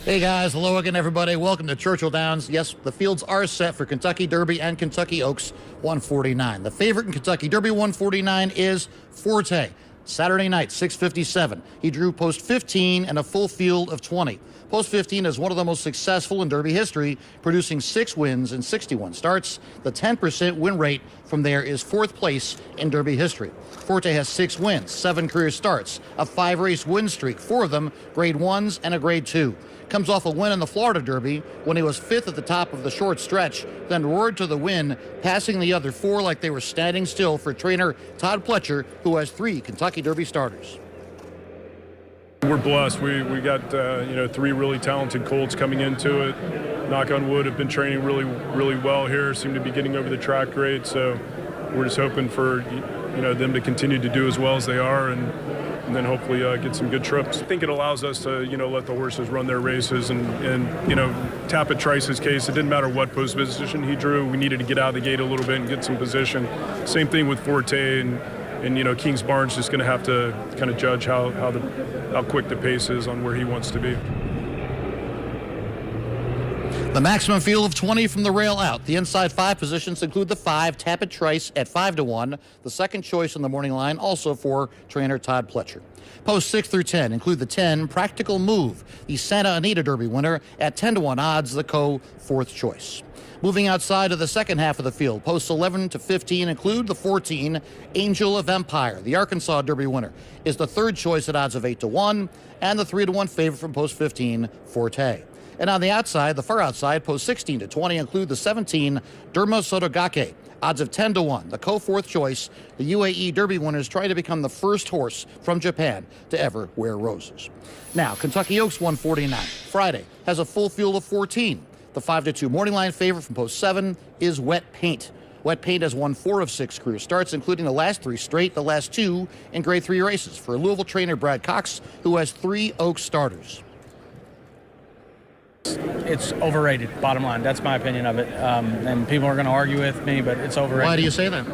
Hey guys, hello again everybody. Welcome to Churchill Downs. Yes, the fields are set for Kentucky Derby and Kentucky Oaks 149. The favorite in Kentucky Derby 149 is Forte. Saturday night, 6:57. He drew post 15 and a full field of 20. Post 15 is one of the most successful in Derby history, producing 6 wins in 61 starts. The 10% win rate from there is 4th place in Derby history. Forte has 6 wins, 7 career starts, a 5-race win streak, 4 of them grade 1s and a grade 2. Comes off a win in the Florida Derby when he was 5th at the top of the short stretch, then roared to the win, passing the other 4 like they were standing still for trainer Todd Pletcher, who has 3 Kentucky Derby starters. We're blessed. We got 3 really talented colts coming into it. Knock on wood, have been training really well here. Seem to be getting over the track great. So we're just hoping for them to continue to do as well as they are, and then hopefully get some good trips. I think it allows us to let the horses run their races, and Tapit Trice's case, it didn't matter what post position he drew. We needed to get out of the gate a little bit and get some position. Same thing with Forte and Kings Barnes just going to have to kind of judge how quick the pace is on where he wants to be. The maximum field of 20 from the rail out. The inside 5 positions include the 5, Tapit Trice at 5-1. The second choice in the morning line, also for trainer Todd Pletcher. Post 6 through 10 include the 10, Practical Move, the Santa Anita Derby winner at 10-1 odds, the co-4th choice. Moving outside of the second half of the field, posts 11 to 15 include the 14, Angel of Empire. The Arkansas Derby winner is the 3rd choice at odds of 8-1, and the 3-1 favorite from post 15, Forte. And on the outside, the far outside, post 16 to 20 include the 17, Derma Sotogake, odds of 10-1. The co-4th choice, the UAE Derby winners try to become the first horse from Japan to ever wear roses. Now, Kentucky Oaks 149. Friday has a full field of 14. The 5-2 morning line favorite from post 7 is Wet Paint. Wet Paint has won 4 of 6 career starts, including the last 3 straight, the last 2 in grade 3 races for Louisville trainer Brad Cox, who has 3 Oaks starters. It's overrated, bottom line. That's my opinion of it. And people are going to argue with me, but it's overrated. Why do you say that?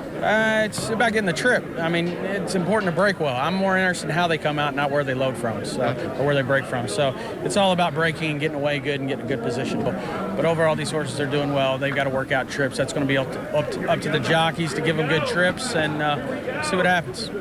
It's about getting the trip. I mean, it's important to break well. I'm more interested in how they come out, not where they load from, or where they break from. So it's all about breaking and getting away good and getting a good position. But overall, these horses are doing well. They've got to work out trips. That's going to be up to the jockeys to give them good trips and see what happens.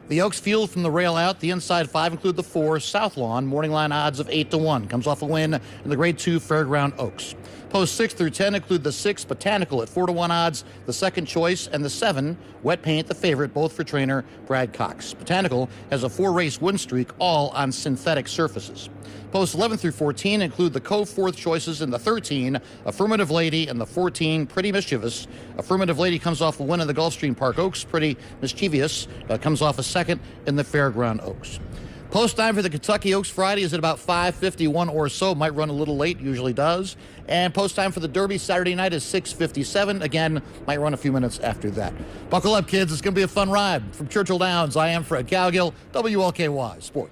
The Oaks field from the rail out. The inside 5 include the 4, South Lawn, morning line odds of 8-1. Comes off a win in the grade 2 Fairground Oaks. Post 6 through 10 include the 6, Botanical at 4-1 odds, the 2nd choice, and the 7, Wet Paint, the favorite, both for trainer Brad Cox. Botanical has a 4-race win streak, all on synthetic surfaces. Posts 11 through 14 include the co-4th choices in the 13, Affirmative Lady, and the 14, Pretty Mischievous. Affirmative Lady comes off a win in the Gulfstream Park Oaks. Pretty Mischievous comes off a 2nd in the Fairground Oaks. Post time for the Kentucky Oaks Friday is at about 5:51 or so. Might run a little late, usually does. And post time for the Derby Saturday night is 6:57. Again, might run a few minutes after that. Buckle up, kids. It's going to be a fun ride. From Churchill Downs, I am Fred Cowgill, WLKY Sports.